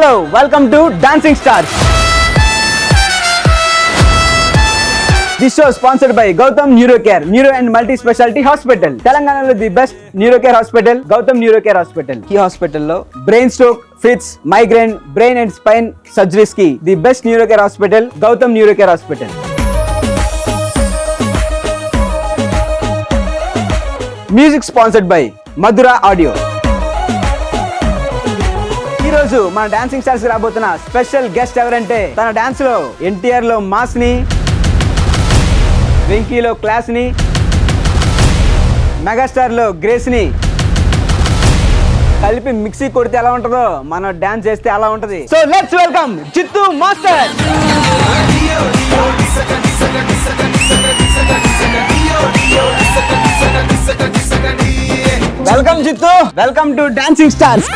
Hello, welcome to Dancing Stars. This show is sponsored by Gautam Neurocare, Neuro and Multi-Specialty Hospital. Telangana the best neurocare hospital, Gautam Neurocare Hospital. Ee hospital lo brain stroke, fits, migraine, brain and spine surgeries ki the best neurocare hospital, Gautam Neurocare Hospital. Music sponsored by Madhura Audio. ఈ రోజు మన dancing stars రాబోతున్న special guest ఎవరంటే తన dance లో ఎన్టీఆర్ లో mass ని, వెంకీలో class ని, మెగాస్టార్ లో గ్రేస్ ని కలిపి మిక్సీ కొడితే ఎలా ఉంటుందో మనం డాన్స్ చేస్తే అలా ఉంటది. So let's welcome Chittu master. Welcome Chittu, welcome to dancing stars.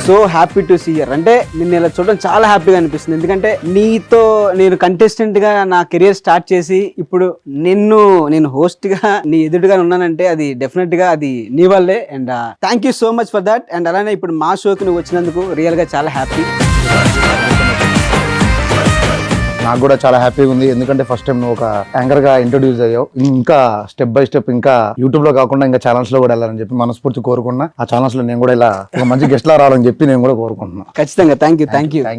So happy to see you. అంటే నిన్ను ఇలా చూడడం చాలా హ్యాపీగా అనిపిస్తుంది, ఎందుకంటే నీతో నేను కంటెస్టెంట్ గా నా కెరియర్ స్టార్ట్ చేసి ఇప్పుడు నేను హోస్ట్ గా నీ ఎదురుగా ఉన్నానంటే అది డెఫినెట్ గా అది నీ వల్లే. And thank you so much for that. And అలానే ఇప్పుడు మా షోకి నువ్వు వచ్చినందుకు రియల్ గా చాలా హ్యాపీ. నాకు కూడా చాలా హ్యాపీగా ఉంది, ఎందుకంటే ఫస్ట్ టైం నువ్వు ఒక యాంకర్ గా ఇంట్రొడ్యూస్ అయ్యావు. ఇంకా స్టెప్ బై స్టెప్ ఇంకా యూట్యూబ్ లో కాకుండా ఇంకా ఛానల్స్ లో కూడా వెళ్ళాలని చెప్పి మనస్ఫూర్తి కోరుకున్నా. ఆ ఛానల్స్ లో నేను కూడా ఇలా ఒక మంచి గెస్ట్ లా రావాలని చెప్పి నేను కూడా కోరుకుంటున్నా. ఖచ్చితంగా. Thank you.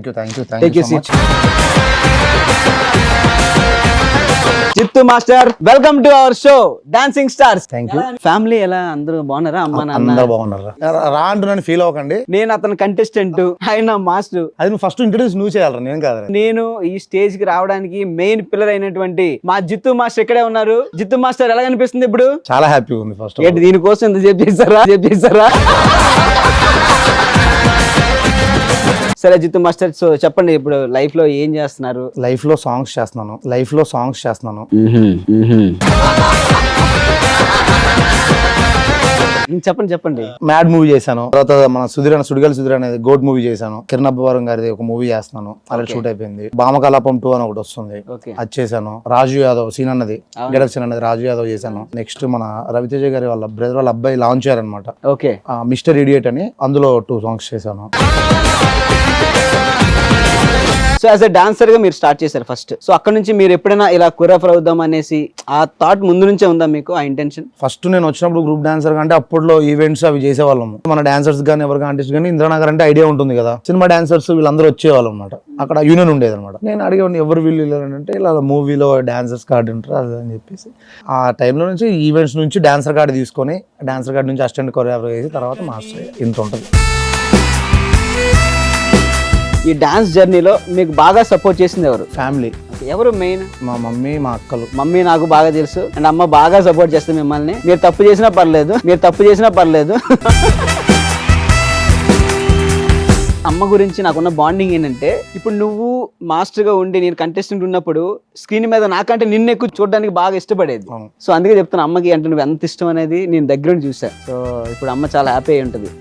Chittu master, welcome to our show dancing stars. Thank you. Family ఎలా అందరూ బాగున్నారా? అమ్మ నాన్న అందరూ బాగున్నారు. రా అంటున్నాను, ఫీల్ అవ్వకండి. నేను అతను కంటెస్టెంట్, ఆయన మాస్టర్. అది నువ్వు ఫస్ట్ ఇంట్రొడ్యూస్ నువ్వు చేయాలరా, నేను కాదు. నేను ఈ స్టేజ్ కి రావడానికి మెయిన్ పిల్లర్ అయినటువంటి మా జిత్తు మాస్టర్ ఇక్కడే ఉన్నారు. జిత్తు మాస్టర్ ఎలా కనిపిస్తుంది ఇప్పుడు? చాలా హ్యాపీగా ఉంది. ఫస్ట్ ఏంటి దీనికోసం ఎంత చెప్పేశారా? సరే జిత్తు మాస్టర్, సో చెప్పండి, ఇప్పుడు లైఫ్ లో ఏం చేస్తున్నారు? లైఫ్ లో సాంగ్స్ చేస్తున్నాను. చెప్పండి. మ్యాడ్ మూవీ చేశాను, తర్వాత మన సుడిగాలి సుధీర్ అనేది గోడ్ మూవీ చేశాను. కిరణ్ అబ్బవరం గారిది ఒక మూవీ చేస్తున్నాను, అలా షూట్ అయిపోయింది. భామకలాపం 2 అని ఒకటి వస్తుంది, అది చేశాను. రాజు యాదవ్ సీన్ అన్నది రాజు యాదవ్ చేశాను. నెక్స్ట్ మన రవితేజ గారి వాళ్ళ బ్రదర్ వాళ్ళ అబ్బాయి లాంచ్ అయ్యారనమాట, మిస్టర్ ఇడియట్ అని, అందులో 2 సాంగ్స్ చేశాను. సో యాజ్ ఎ డాన్సర్ గా మీరు స్టార్ట్ చేశారు ఫస్ట్. సో అక్కడ నుంచి మీరు ఎప్పుడైనా ఇలా కొరియోగ్రాఫర్ అవుదాం అనేసి ఆ థాట్ ముందు నుంచే ఉందా మీకు, ఆ ఇంటెన్షన్? ఫస్ట్ నేను వచ్చినప్పుడు గ్రూప్ డాన్సర్ అంటే అప్పట్లో ఈవెంట్స్ అవి చేసేవాళ్ళము. మన డాన్సర్స్ కానీ ఎవరికి ఆర్టిస్ట్ కానీ ఇంద్రనగర్ అంటే ఐడియా ఉంటుంది కదా, సినిమా డాన్సర్స్ వీళ్ళందరూ వచ్చేవాళ్ళు అనమాట. అక్కడ యూనియన్ ఉండేది అనమాట. నేను అడిగేవాడిని ఎవరు వీళ్ళు అంటే ఇలా మూవీలో డాన్సర్స్ కార్డు ఉంటారు అది అని చెప్పేసి, ఆ టైంలో నుంచి ఈవెంట్స్ నుంచి డాన్సర్ కార్డు తీసుకొని డాన్సర్ కార్డు నుంచి అసిస్టెంట్ కొరియోగ్రాఫర్ చేసి తర్వాత మాస్టర్, ఇంత ఉంటుంది. ఈ డాన్స్ జర్నీలో మీకు బాగా సపోర్ట్ చేసింది ఎవరు? ఫ్యామిలీ. ఎవరు మెయిన్? మా మమ్మీ, మా అక్కలు. మమ్మీ నాకు బాగా తెలుసు, అండ్ అమ్మ బాగా సపోర్ట్ చేస్తుంది మిమ్మల్ని. మీరు తప్పు చేసినా పర్లేదు. అమ్మ గురించి నాకున్న బాండింగ్ ఏంటంటే, ఇప్పుడు నువ్వు మాస్టర్ గా ఉండి నేను కంటెస్టెంట్ ఉన్నప్పుడు స్క్రీన్ మీద నాకంటే నిన్ను ఎక్కువ చూడడానికి బాగా ఇష్టపడేది. సో అందుకే చెప్తున్నా, అమ్మకి అంటే నువ్వు ఎంత ఇష్టం అనేది నేను దగ్గర చూసా. సో ఇప్పుడు అమ్మ చాలా హ్యాపీ అయి ఉంటుంది.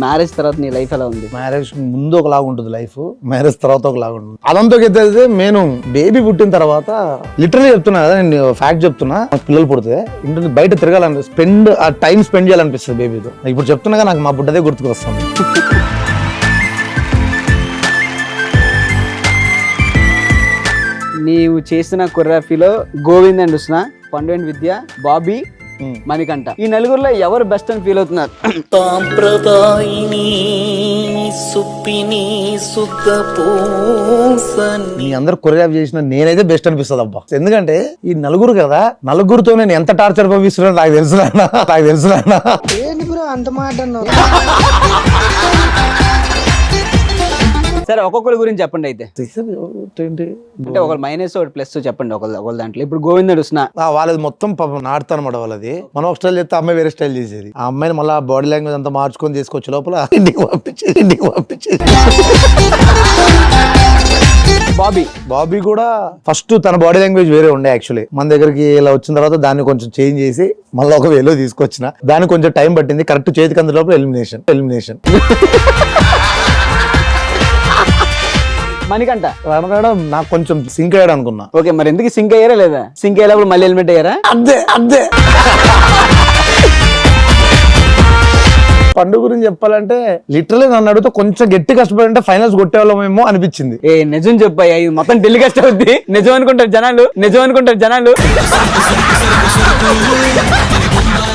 మ్యారేజ్ తర్వాత నీ లైఫ్ ఎలా ఉంది? మ్యారేజ్ ముందు ఒకలాగా ఉంటుంది లైఫ్, మ్యారేజ్ తర్వాత ఒకలాగా ఉంటుంది. అదంతా అయితే నేను బేబీ పుట్టిన తర్వాత లిటరలీ చెప్తున్నా కదా, నేను ఫ్యాక్ట్ చెప్తున్నా, పిల్లలు పుడితే ఇంటి బయట తిరగాలని ఆ టైం స్పెండ్ చేయాలనిపిస్తుంది బేబీతో. ఇప్పుడు చెప్తున్నా నాకు మా బుడ్డదే గుర్తుకు వస్తుంది. నీవు చేసిన కొరియోగ్రఫీలో గోవింద్ అండ్ ఉస్నా, పండు అండ్ విద్య, బాబీ, మణికంఠ, ఈ నలుగురులో ఎవరు బెస్ట్ అని ఫీల్ అవుతున్నారు? మీ అందరు కొరియోగ్రాఫ్ చేసిన నేనైతే బెస్ట్ అనిపిస్తుంది అబ్బా. ఎందుకంటే ఈ నలుగురు కదా, నలుగురితో నేను ఎంత టార్చర్ పంపిస్తున్నా నాకు తెలుసు. అంత మాట సరే, ఒక్కొక్కరి గురించి చెప్పండి అయితే. అంటే ఒకళ్ళు మైనస్ ఒకటి ప్లస్ చెప్పండి ఒకళ్ళ దాంట్లో. ఇప్పుడు గోవింద్ ఉస్నా వాళ్ళది మొత్తం నాడుతా అనమాట. వాళ్ళది మనం ఒక స్టైల్ చేస్తే అమ్మాయి వేరే స్టైల్ చేసేది. ఆ అమ్మాయిని మళ్ళీ బాడీ లాంగ్వేజ్ అంతా మార్చుకొని తీసుకొచ్చే లోపల ఇంటికి పంపించేది. బాబీ కూడా ఫస్ట్ తన బాడీ లాంగ్వేజ్ వేరే ఉండే. యాక్చువల్లీ మన దగ్గరికి ఇలా వచ్చిన తర్వాత దాన్ని కొంచెం చేంజ్ చేసి మళ్ళీ ఒక వేలో తీసుకొచ్చిన. దానికి కొంచెం టైం పట్టింది. కరెక్ట్ చేతికి అంత లోపల ఎలిమినేషన్. మణికంట రణగాడు నాకు కొంచెం సింక్ అయ్యాడు అనుకున్నా. ఓకే, మరి ఎందుకు సింక్ అయ్యారా లేదా? సింక్ అయ్యేటప్పుడు మళ్ళీ హెల్మెట్ అయ్యారా? అదే పండు గురించి చెప్పాలంటే లిటరలీ నన్ను అడిగితే కొంచెం గట్టి కష్టపడి ఫైనల్స్ కొట్టేవాళ్ళమేమో అనిపించింది. ఏ నిజం చెప్పాయి, ఇది మొత్తం ఢిల్లీ కష్టం అవుద్ది. నిజం అనుకుంటారు జనాలు.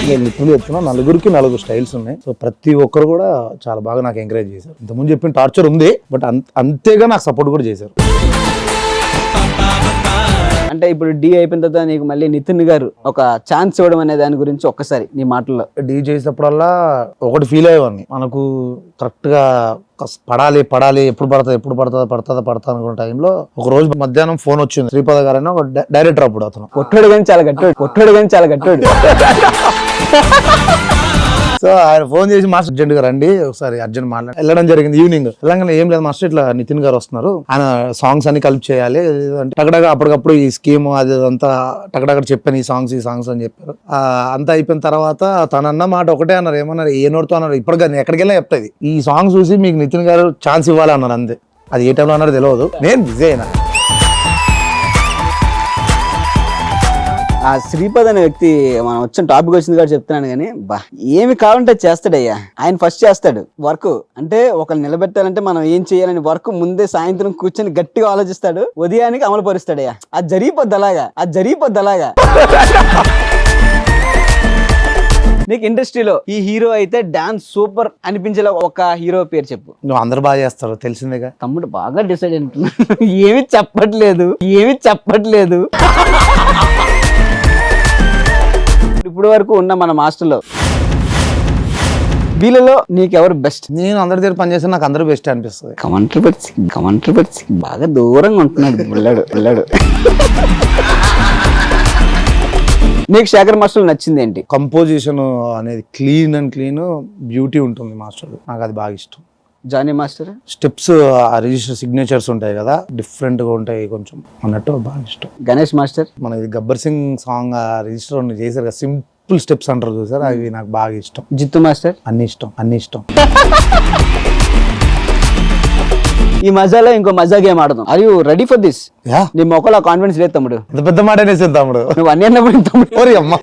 నేను లిటరలీ చెప్తున్నా, నలుగురికి 4 స్టైల్స్ ఉన్నాయి. సో ప్రతి ఒక్కరు కూడా చాలా బాగా నాకు ఎంకరేజ్ చేశారు. ఇంతకుముందు చెప్పిన టార్చర్ ఉంది, బట్ అంతేగా నాకు సపోర్ట్ కూడా చేశారు. అంటే ఇప్పుడు డి అయిపోయిన తర్వాత నీకు మళ్ళీ నితిన్ గారు ఒక ఛాన్స్ ఇవ్వడం అనే దాని గురించి ఒక్కసారి నీ మాటల్లో. డీ చేసేటప్పుడల్లా ఒకటి ఫీల్ అయ్యేవాడిని, మనకు కరెక్ట్ గా పడాలి ఎప్పుడు పడతా అనుకున్న టైంలో ఒక రోజు మధ్యాహ్నం ఫోన్ వచ్చింది. శ్రీపద గారైనా ఒక డైరెక్టర్, అప్పుడు అతను కొట్టాడు కానీ చాలా గట్టాడు. సో ఆయన ఫోన్ చేసి మాస్టర్ అర్జెంట్ గా రండి ఒకసారి అర్జెంట్ మాట్లాడి వెళ్ళడం జరిగింది. ఈవినింగ్ వెళ్ళగానే ఏం లేదు మాస్టర్, ఇట్లా నితిన్ గారు వస్తున్నారు, ఆయన సాంగ్స్ అన్ని కలిపి చేయాలి అంటే టగడగా అప్పటికప్పుడు ఈ స్కీమ్ అది అంతా టగడగడ చెప్పాను, ఈ సాంగ్స్ అని చెప్పారు. అంతా అయిపోయిన తర్వాత తనన్న మాట ఒకటే అన్నారు, ఏమన్నారు, ఏ నోటితో అన్నారు, ఇప్పటికీ ఎక్కడికి వెళ్ళినా చెప్తాది, ఈ సాంగ్ చూసి మీకు నితిన్ గారు ఛాన్స్ ఇవ్వాలి అన్నారు. అంతే, అది ఏ టైంలో అన్నారో తెలియదు, నేను బిజీ అయినా. ఆ శ్రీపద్ అనే వ్యక్తి మనం వచ్చిన టాపిక్ వచ్చింది కాబట్టి చెప్తున్నాను కానీ ఏమి కావాలంటే చేస్తాడయ్యా. ఆయన ఫస్ట్ చేస్తాడు వర్క్. అంటే ఒకరు నిలబెట్టాలంటే మనం ఏం చేయాలని వర్క్ ముందే సాయంత్రం కూర్చొని గట్టిగా ఆలోచిస్తాడు, ఉదయానికి అమలు పరుస్తాడయ్యా. అది జరిగిపోద్ది అలాగా. నీకు ఇండస్ట్రీలో ఈ హీరో అయితే డాన్స్ సూపర్ అనిపించేలా ఒక హీరో పేరు చెప్పు. నువ్వు అందరు బాగా చేస్తారు తెలిసిందేగా. తమ్ముడు బాగా డిసైడ్ అంటున్నా. ఏమి చెప్పట్లేదు. ఇప్పుడు వరకు ఉన్న మన మాస్టర్లో వీళ్ళలో నీకెవరు బెస్ట్? నేను అందరి దగ్గర పనిచేస్తే నాకు అందరూ బెస్ట్ అనిపిస్తుంది. కమంటరీ పెట్టి బాగా దూరంగా ఉంటున్నాడు పిల్లాడు. నీకు శేఖర్ మాస్టర్ నచ్చింది ఏంటి? కంపోజిషన్ అనేది క్లీన్ బ్యూటీ ఉంటుంది మాస్టర్, నాకు అది బాగా ఇష్టం. Jani master steps, register signatures ఉంటాయి కదా, డిఫరెంట్ గా ఉంటాయి కొంచెం అన్నట్టు బాగా ఇష్టం. గణేష్ మాస్టర్ మన ఇది గబ్బర్ సింగ్ సాంగ్ రిజిస్టర్ చేశారు కదా, సింపుల్ స్టెప్స్ అంటారు చూసారు, అవి నాకు బాగా ఇష్టం. జిత్తు మాస్టర్ అన్ని ఇష్టం. ఈ మజాలో ఇంకో మజా గేమ్ ఆడదాం. Are you ready for this? నీ మొక్కలో కాన్ఫిడెన్స్ లేదు తమ్ముడు. పెద్ద మాట అనేసి తమ్ముడు, నువ్వు అన్ని అన్నప్పుడు తమ్ముడు. ఓరి అమ్మ.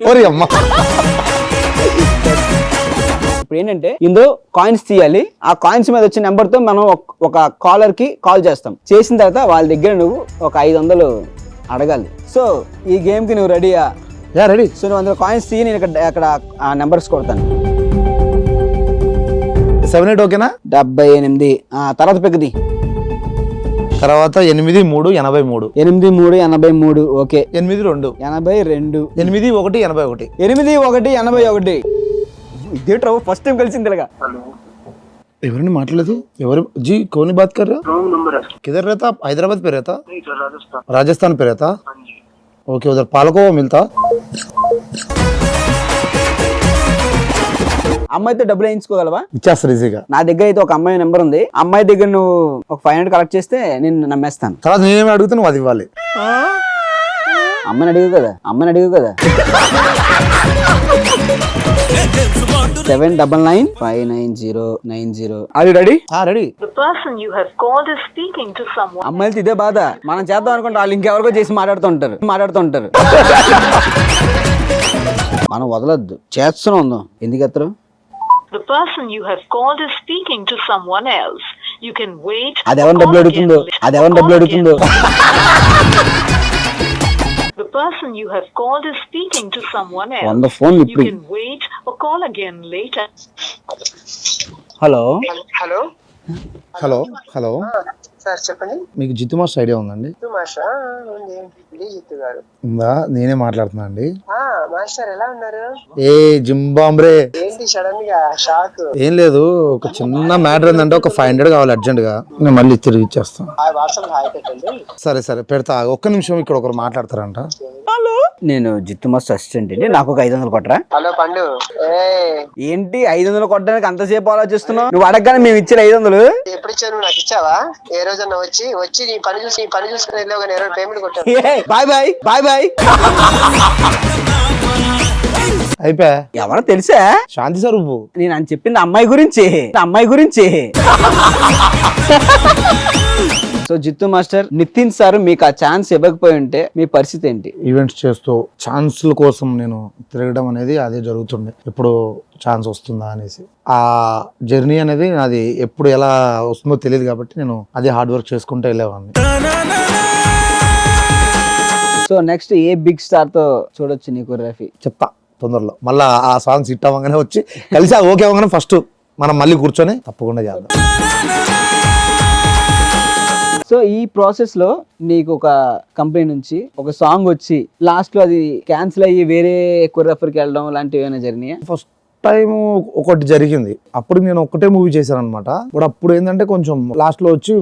ఇప్పుడు ఏంటంటే ఇందులో కాయిన్స్ తీయాలి. ఆ కాయిన్స్ మీద వచ్చిన నెంబర్ తో మనం ఒక కాలర్ కి కాల్ చేస్తాం. చేసిన తర్వాత వాళ్ళ దగ్గర నువ్వు ఒక 500 అడగాలి. సో ఈ గేమ్ కి నువ్వు రెడీయా? రెడీ. సో నువ్వు అందులో కాయిన్స్ తీయి, నేను అక్కడ ఆ నెంబర్స్ కొడతాను. 78 ఓకేనా? 78. తర్వాత పెక్కది. తర్వాత 83 83. 83 83. ఓకే. 82 82. 81 81. 81 81. ఇదే ట్రబుల్ ఫస్ట్ టైం కలిసింది ఇలాగా. ఎవరిని మాట్లాడలేదు? ఎవరు जी कौन बात कर रहे हो? नंबर है. किधर रहता? आप हैदराबाद पे रहता? नहीं सर, राजस्थान पे रहता? हाँ जी. ओके, उधर पालकोवा मिलता? అమ్మాయితో డబ్బులు వేయించుకోగలవా? ఇచ్చేస్తారు ఈజీగా. నా దగ్గర అయితే ఒక అమ్మాయి నెంబర్ ఉంది. అమ్మాయి దగ్గర నువ్వు ఒక 500 కలెక్ట్ చేస్తే నేను నమ్మేస్తాను. తర్వాత నేనేమి అడుగుతా నువ్వు అది ఇవ్వాలి. అమ్మని అడిగు కదా. 799599090. Are you ready? Ready. The person you have called is speaking to someone. అమ్మాయిలతో ఇదే బాధ. మనం చేద్దాం అనుకుంటే వాళ్ళు ఇంకెవరికో చేసి మాట్లాడుతుంటారు. మనం వదలొద్దు, చేస్తూనే ఉందాం. ఎందుకు ఎత్తరు? The person you have called is speaking to someone else. You can wait. అది ఎవరిని డబ్బులు అడుగుతుందో. The person you have called is speaking to someone else. On the phone, you can wait or call again later. Hello. Sir చెప్పండి. మీకు జిత్తు master idea ఉందండి? ఉందా? నేనే మాట్లాడుతున్నా అండి. మాస్టర్ ఎలా ఉన్నారు? ఏ జింబాంబ్రే. ఏంటి సడన్ గా షాక్? ఏం లేదు, ఒక చిన్న మ్యాటర్ ఏంటంటే ఒక 500 కావాలి అర్జెంట్ గా. నేను మళ్ళీ తిరిగి ఇచ్చేస్తాను. వాట్సాప్ హాయ్ పెట్టండి. సరే పెడతా. ఒక్క నిమిషం, ఇక్కడ ఒకరు మాట్లాడతారంట. హలో, నేను జిత్తు మాస్టర్ అసిస్టెంట్ అండి. నాకు ఒక 500 కొట్టరా? హలో పండు. ఏంటి 500 కొట్టడానికి అంతసేపు ఆలోచిస్తున్నావు? నువ్వు అడగగానే మేము ఇచ్చిన 500 ఎప్పుడు ఇచ్చావు? నువ్వు నాకు ఇచ్చావా? ఏ రోజన్నా వచ్చి నీ పని చూసుకుని వెళ్ళావు కానీ ఎవరైనా పేమెంట్ కొట్టావు? బాయ్. అయిపోయా. ఎవరో తెలుసా? శాంతి స్వరూపు. నేను అని చెప్పింది అమ్మాయి గురించి. సో సో జిత్తు మాస్టర్, నితిన్ సార్ మీకు ఆ ఛాన్స్ ఇవ్వకపోయి ఉంటే మీ పరిస్థితి ఏంటి? ఈవెంట్స్ చేస్తూ ఛాన్స్ల కోసం నేను తిరగడం అనేది అదే జరుగుతుండే. ఎప్పుడు ఛాన్స్ వస్తుందా అనేసి. ఆ జర్నీ అనేది అది ఎప్పుడు ఎలా వస్తుందో తెలియదు కాబట్టి నేను అదే హార్డ్ వర్క్ చేసుకుంటూ వెళ్ళేవాడిని. So next a big star తో చూడొచ్చు నీ కొరియోగ్రఫీ? చెప్తా తొందరలో. మళ్ళీ ఆ సాంగ్స్ హిట్ అవ్వగానే వచ్చి కలిసి ఓకే అవ్వగానే ఫస్ట్ మనం మళ్ళీ కూర్చొని తప్పకుండా చేద్దాం. సో ఈ ప్రాసెస్ లో నీకు ఒక కంపెనీ నుంచి ఒక సాంగ్ వచ్చి లాస్ట్ లో అది క్యాన్సిల్ అయ్యి వేరే కొరియోగ్రాఫర్కి వెళ్ళడం లాంటివి ఏమైనా జరిగినాయా? ఫస్ట్ టైం ఒకటి జరిగింది. అప్పుడు నేను ఒక్కటే మూవీ చేశాను అనమాట. బట్ అప్పుడు ఏంటంటే కొంచెం లాస్ట్ లో వచ్చి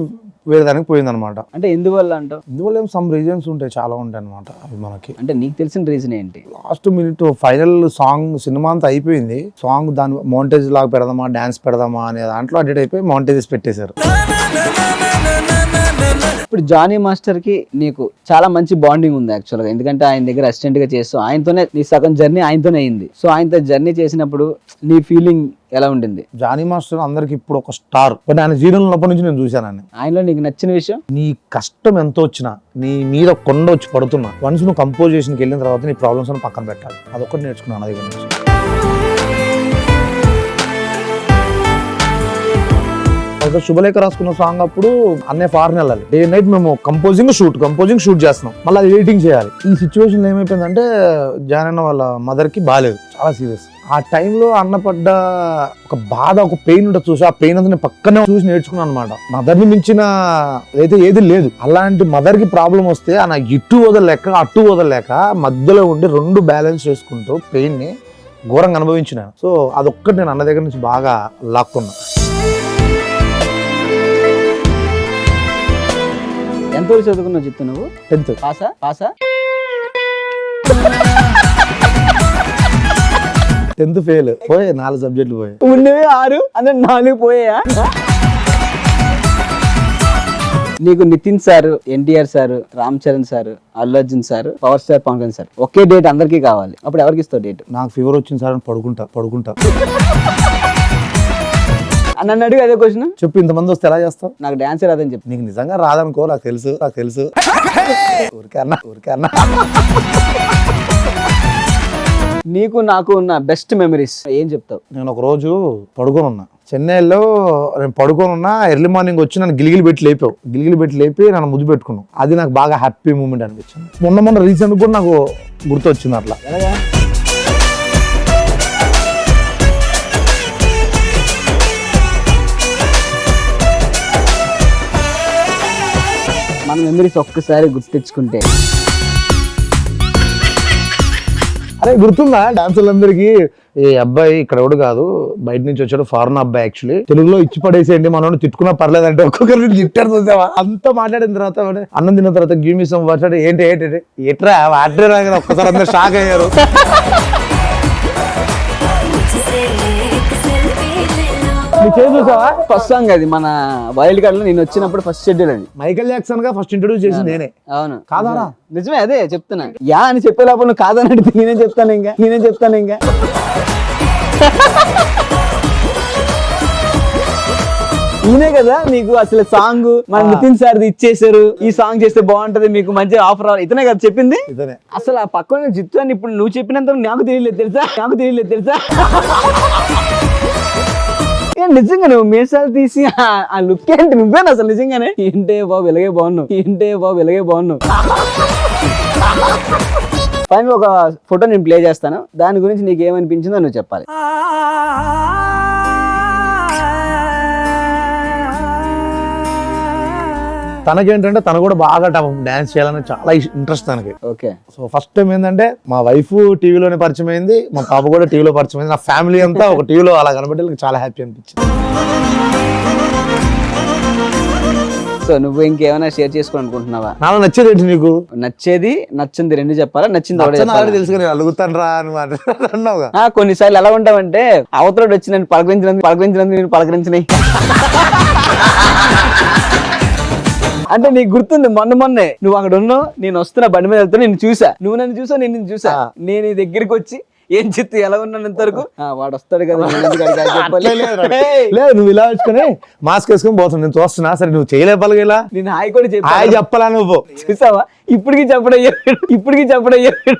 వేరే దానికి పోయింది అనమాట. అంటే ఎందువల్ల అంటావు? ఇందువల్ల ఏం సమ్ రీజన్స్ ఉంటాయి, చాలా ఉంటాయి అనమాట. అవి మనకి అంటే నీకు తెలిసిన రీజన్ ఏంటి? Last minute final song cinema అంతా అయిపోయింది. సాంగ్ దాని మౌంటేజ్ లాగా పెడదామా, డాన్స్ పెడదామా అనే దాంట్లో అడ్డేట్ అయిపోయి మౌంటేజెస్ పెట్టేశారు. ఇప్పుడు జానీ మాస్టర్ కి నీకు చాలా మంచి బాండింగ్ ఉంది యాక్చువల్గా, ఎందుకంటే ఆయన దగ్గర అసిస్టెంట్ గా చేస్తూ ఆయనతోనే నీ సగం జర్నీ ఆయనతోనే అయింది. సో ఆయనతో జర్నీ చేసినప్పుడు నీ ఫీలింగ్ ఎలా ఉండింది? జానీ మాస్టర్ అందరికి ఇప్పుడు ఒక స్టార్. బట్ ఆయన జీవనంలో ఉన్నప్పటి నుంచి నేను చూశాను. ఆయనలో నీకు నచ్చిన విషయం? నీ కష్టం ఎంత వచ్చినా, నీ మీద కొండ వచ్చి పడుతున్నా, వన్స్ నువ్వు కంపోజిషన్కి వెళ్ళిన తర్వాత నీ ప్రాబ్లమ్స్ అని పక్కన పెట్టాలి. అదొక్కటి నేర్చుకున్నాను దగ్గర నుంచి. శుభలేఖ రాసుకున్న సాంగ్ అప్పుడు అన్నీ ఫారెన్ వెళ్ళాలి. డే నైట్ మేము కంపోజింగ్ షూట్ చేస్తున్నాం, మళ్ళీ అది ఎడిటింగ్ చేయాలి. ఈ సిచ్యువేషన్ ఏమైపోయిందంటే జానన్న వాళ్ళ మదర్ కి బాగాలేదు, చాలా సీరియస్. ఆ టైంలో అన్నపడ్డ ఒక బాధ, ఒక పెయిన్ ఉంటుంది చూసి, ఆ పెయిన్ అంతా నేను పక్కనే చూసి నేర్చుకున్నాను అనమాట. మదర్ ని మించిన అయితే ఏది లేదు. అలాంటి మదర్ కి ప్రాబ్లం వస్తే నా ఇటు వదలలేక అటు వదలలేక మధ్యలో ఉండి రెండు బ్యాలెన్స్ చేసుకుంటూ పెయిన్ ని ఘోరంగా అనుభవించిన. సో అదొక్కటి నేను అన్న దగ్గర నుంచి బాగా లాక్కున్నా. ఎంతవరకు చదువుకున్నావు జిత్తు నువ్వు? 10th పాసా 10th fail. పోయే 4 సబ్జెక్టులు పోయాయి. ఉన్నవే 6 అంటే 4 పోయా? నీకు Nitin sir, NTR sir, Ram Charan sir, Allu Arjun sir, power star Pawan Kalyan sir ఒకే డేట్ అందరికీ కావాలి. అప్పుడు ఎవరికి ఇస్తావు డేట్? నాకు ఫీవర్ వచ్చింది సార్ అని పడుకుంటా. నన్ను అడిగి అదే క్వశ్చన్ చెప్పు. ఇంతమంది వస్తే ఎలా చేస్తావు? నాకు డాన్స్ రాదని చెప్పి. నీకు నిజంగా రాదనుకో, నాకు తెలుసు. ఊరికే అన్నా. నీకు నాకు ఉన్న బెస్ట్ మెమరీస్ ఏం చెప్తావు? నేను ఒక రోజు పడుకొని ఉన్నా చెన్నైలో. నేను పడుకొని ఉన్నా, ఎర్లీ మార్నింగ్ వచ్చి నన్ను గిలిగిలి పెట్టి లేపి నన్ను ముద్దు పెట్టుకున్నాను. అది నాకు బాగా హ్యాపీ మూమెంట్ అనిపించింది. మొన్న రీసెంట్ కూడా నాకు గుర్తొచ్చింది అట్లా. మన మెమరీస్ ఒక్కసారి గుర్తు తెచ్చుకుంటే. అరే గుర్తుందా డాన్సర్లందరికీ, ఏ అబ్బాయి ఇక్కడ ఎవడు కాదు, బయట నుంచి వచ్చాడు, ఫారెన్ అబ్బాయి. యాక్చువల్లీ తెలుగులో ఇచ్చి పడేసేయండి, మనం తిట్టుకున్నా పర్లేదంటే ఒక్కొక్కరిని తిట్టారు చూసావా. అంతా మాట్లాడిన తర్వాత అన్నం తిన్న తర్వాత గివ్ మీ సమ్ వాటర్, ఏంటి ఎట్రా వాటర్ రాగానే ఒక్కసారి అందరూ షాక్ అయ్యారు. చూసావా ఫస్ట్ సాంగ్ అది మన వైల్డ్ కార్డ్ లో నేను వచ్చినప్పుడు ఫస్ట్ షెడ్యూల్ అది. మైకేల్ జాక్సన్ గా ఫస్ట్ ఇంట్రొడ్యూస్ చేసింది నేనే. అవును కాదారా? నిజమే, అదే చెప్తున్నా. యా అని చెప్పే లోపల నువ్వు కాదని అడిగితే నేనేం చెప్తాను ఇంకా. ఈయనే కదా మీకు అసలు సాంగ్ మన నితిన్ సార్ ఇచ్చేసారు, ఈ సాంగ్ చేస్తే బాగుంటది, మీకు మంచి ఆఫర్ రావాలి, ఇతనే కదా చెప్పింది. అసలు ఆ పక్కన జిత్తు అని ఇప్పుడు నువ్వు చెప్పినంత నాకు తెలియలేదు తెలుసా. నిజంగా నువ్వు మీసాలు తీసి ఆ లుక్ ఏంటి, నువ్వేనా అసలు నిజంగానే? ఏంటే బాబు ఇలాగే బాగున్నావు. పైన ఒక ఫోటో నేను ప్లే చేస్తాను, దాని గురించి నీకు ఏమనిపించిందో నువ్వు చెప్పాలి. తనకేంటంటే తను కూడా బాగా డాన్స్ చేయాలని చాలా ఇంట్రెస్ట్ తనకి. ఓకే. సో ఫస్ట్ టైం ఏంటంటే మా వైఫ్ టీవీలోనే పరిచయం అయింది, మా పాప కూడా టీవీలో పరిచయం అయింది. నా ఫ్యామిలీ అంతా ఒక టీవీలో అలా కనబడి చాలా హ్యాపీ అనిపించింది. సో నువ్వు ఇంకేమైనా షేర్ చేసుకోవాలనుకుంటున్నావా? నాకు నచ్చేది ఏంటి? నీకు నచ్చేది నచ్చింది రెండు చెప్పాలా? నచ్చింది ఆల్రెడీ తెలుసు, నేను అడుగుతాను రా అన్నావుగా. కొన్నిసార్లు ఎలా ఉంటావంటే అవతల వచ్చి నన్ను పలకరించినందుకు నేను పలకరించినాయి అంటే నీకు గుర్తుంది మొన్నే నువ్వు అక్కడ ఉన్నావు, నేను వస్తున్నా బండి మీద వెళ్తున్నా, నేను చూసా, నువ్వు నన్ను చూసా, నేను చూసా. నేను నీ దగ్గరికి వచ్చి ఏం చిత్తు ఎలా ఉన్నాను ఇంతవరకు వాడు వస్తాడు కదా నేను ఎందుకు అడిగాను చెప్పాలి? లేదు నువ్వు ఇలా వేసుకుని మాస్క్ వేసుకొని పోతావు, నేను చూస్తున్నా. సరే నువ్వు చేయలేపాలి ఇలా, నేను హాయ్ కూడా హాయ్ చెప్పాలా నువ్వు? చూసావా ఇప్పటికి చెప్పడయ్యాడు.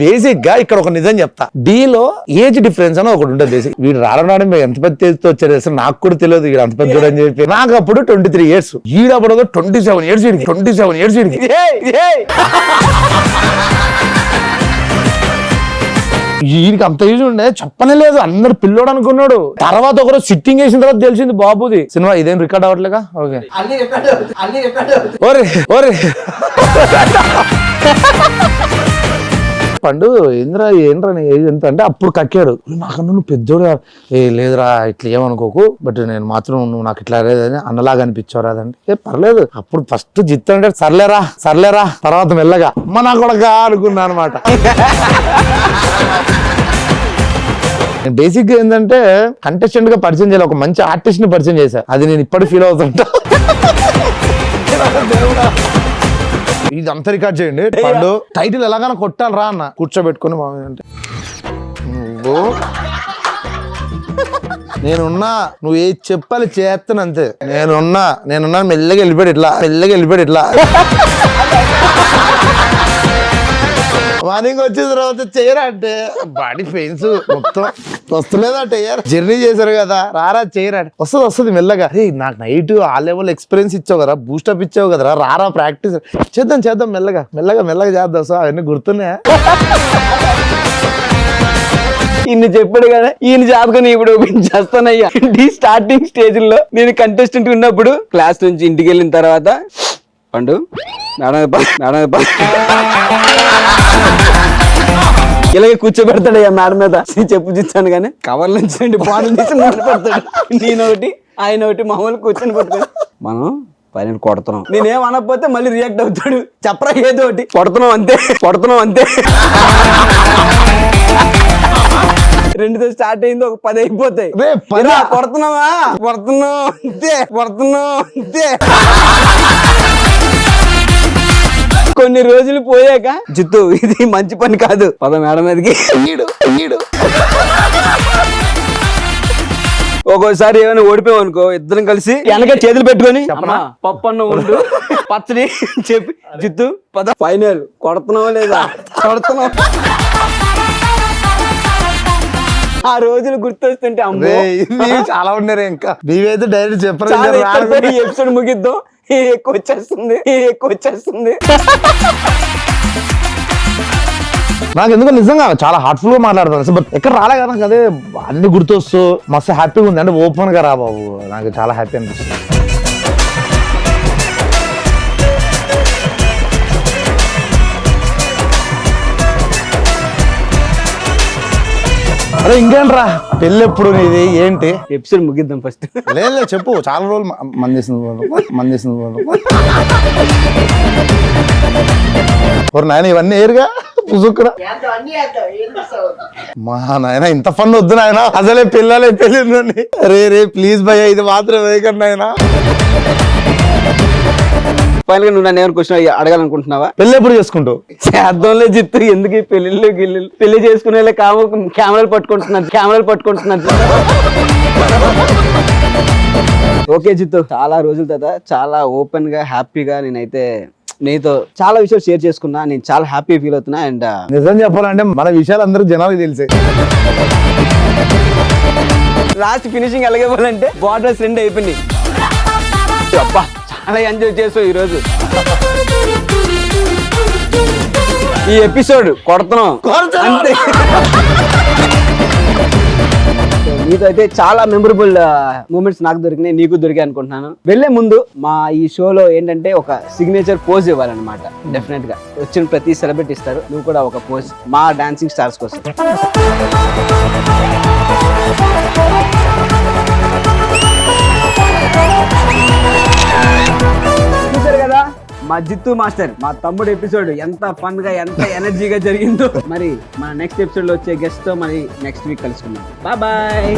బేసిక్ గా ఇక్కడ ఒక నిజం చెప్తా, డీలో ఏజ్ డిఫరెన్స్ అని ఒకటి ఉంటుంది. బేసిక్ వీడు రావడం ఎంత పెద్ద ఏజ్తో వచ్చారు అసలు నాకు కూడా తెలియదు వీడు అంత పెద్ద అని చెప్పి. నాకు అప్పుడు 23 years, ఈడప్పుడు 27 years, 27 years. వీడికి అంత ఏజ్ ఉండే చెప్పనే లేదు, అందరు పిల్లోడు అనుకున్నాడు. తర్వాత ఒకరోజు సిట్టింగ్ వేసిన తర్వాత తెలిసింది బాబుది సినిమా ఇదేం రికార్డ్ అవ్వట్లేగా. ఓకే ఓరే పండు ఏంద్రా నీ ఏజ్ ఎంత అంటే అప్పుడు కక్కాడు. నాకన్నా నువ్వు పెద్దోడు, లేదురా ఇట్లా ఏమనుకోకు, బట్ నేను మాత్రం నువ్వు నాకు ఇట్లా లేదని అన్నలాగా అనిపించావు రాదంటే పర్లేదు. అప్పుడు ఫస్ట్ జిత్ అంటే సర్లేరా తర్వాత మెల్లగా అమ్మ నా కొడకా అనుకున్నా అనమాట. బేసిక్ గా ఏంటంటే కంటెస్టెంట్ గా పరిచయం చేయాలి, ఒక మంచి ఆర్టిస్ట్ ని పరిచయం చేశా, అది నేను ఇప్పటికి ఫీల్ అవుతుంటా. ఇది అంతా రికార్డ్ చేయండి పండు, టైటిల్ ఎలాగైనా కొట్టాలి రా అన్న కూర్చోబెట్టుకుని అంటే నేనున్నా నువ్వు ఏది చెప్పాలి చేస్తాను అంతే. నేనున్నా మెల్లగా వెళ్ళిపోయాడు ఇట్లా మార్నింగ్ వచ్చిన తర్వాత చేయరా అంటే బాడీ పెయిన్స్ మొత్తం వస్తలేదంటే జర్నీ చేశారు కదా రారా చేయరా వస్తుంది మెల్లగా. నాకు నైట్ ఆ లెవెల్ ఎక్స్పీరియన్స్ ఇచ్చావు కదా, బూస్టప్ ఇచ్చావు కదరా, రారా ప్రాక్టీస్ చేద్దాం మెల్లగా చేద్దాం. సో అవన్నీ గుర్తున్నాయా? ఈయన చెప్పాడు కదా, ఈయన జాతకని ఇప్పుడు చేస్తానయ్యా. స్టార్టింగ్ స్టేజ్ లో నేను కంటెస్టెంట్ ఉన్నప్పుడు క్లాస్ నుంచి ఇంటికి వెళ్ళిన తర్వాత పండు ఇలాగే కూర్చోబెడతాడయ్యా మేడం మీద, చెప్పు చూస్తాను కానీ కవర్ నుంచి బాణం తీసి పెడతాడు. ఆయన ఒకటి మామూలు కూర్చొని పడుతుంది. మనం పైన కొడుతున్నాం, నేనేం అనకపోతే మళ్ళీ రియాక్ట్ అవుతాడు, చెప్పరా ఏదో ఒకటి కొడుతున్నాం అంతే 2తో స్టార్ట్ అయింది, ఒక 10 అయిపోతాయి. కొడుతున్నాం అంతే. కొన్ని రోజులు పోయాక జిత్తు ఇది మంచి పని కాదు, పద మేడం మీదకి. ఒక్కోసారి ఏమైనా ఓడిపోయావు అనుకో, ఇద్దరం కలిసి వెనక చేతులు పెట్టుకొని పప్పు అన్న ఉండు పచ్చడి చెప్పి జిత్తు పద ఫైనల్ కొడుతున్నావా లేదా కొడుతున్నావు. ఆ రోజులు గుర్తొస్తుంటే అమ్మో చాలా ఉన్నారు. ఇంకా నీవైతే డైరెక్ట్ చెప్పరు, ఎపిసోడ్ ముగిద్దాం, ఎక్కువ వచ్చేస్తుంది. నాకు ఎందుకు నిజంగా చాలా హార్ట్ఫుల్ గా మాట్లాడతాను, బట్ ఎక్కడ రాలే కదా నాకు అదే అన్ని గుర్తొస్తూ మస్తు హ్యాపీగా ఉంది. అంటే ఓపెన్ గా రా బాబు, నాకు చాలా హ్యాపీ అనిపిస్తుంది. అరే ఇంకేంట్రా పెళ్ళి ఎప్పుడు నీది ఏంటి? ఎపిసోడ్ ముగిద్దాం ఫస్ట్. లేదు చెప్పు, చాలా రోజులు మందేసింది నాయన ఇవన్నీ ఏరుగా పుసుక్కురా. మా నాయన ఇంత ఫన్ వద్దు నాయన, అసలే పెళ్ళి రే ప్లీజ్ భయ్య ఇది మాత్రం వేయకండి నాయన. ఫైనల్ గా నువ్వు నన్ను ఏమైనా క్వశ్చన్ అడగాలనుకుంటున్నావా? పెళ్ళి ఎప్పుడు చేసుకుంటావు? చేద్దాంలే జిత్తు, ఎందుకు పెళ్లిళ్ళు పెళ్లి చేసుకునే కెమెరాలు పట్టుకుంటున్నారు. ఓకే జిత్తు, చాలా రోజుల తర్వాత చాలా ఓపెన్ గా హ్యాపీగా నేనైతే నీతో చాలా విషయాలు షేర్ చేసుకున్నా, నేను చాలా హ్యాపీ ఫీల్ అవుతున్నా. అండ్ నిజం చెప్పాలంటే మన విషయాలు అందరూ జనాలకు తెలిసే. లాస్ట్ ఫినిషింగ్ ఎలాగే పోవాలంటే బార్డర్స్ 2 అయిపోయింది. అబ్బా చాలా ఎంజాయ్ చేసావు ఈరోజు. ఈ ఎపిసోడ్ కొడుతున్నాం అంతే. నీతో అయితే చాలా మెమరబుల్ మూమెంట్స్ నాకు దొరికినాయి, నీకు దొరికాయి అనుకుంటున్నాను. వెళ్లే ముందు మా ఈ షోలో ఏంటంటే ఒక సిగ్నేచర్ పోజ్ ఇవ్వాలన్నమాట. డెఫినెట్ గా వచ్చిన ప్రతి సెలబ్రిటీ ఇస్తారు, నువ్వు కూడా ఒక పోజ్ మా డాన్సింగ్ స్టార్స్ కోసం. చూసారు కదా మా జిత్తు మాస్టర్, మా తమ్ముడు ఎపిసోడ్ ఎంత ఫన్ గా ఎంత ఎనర్జీగా జరిగిందో. మరి మన నెక్స్ట్ ఎపిసోడ్ లో వచ్చే గెస్ట్ తో మరి నెక్స్ట్ వీక్ కలుసుకుందాం. బాయ్.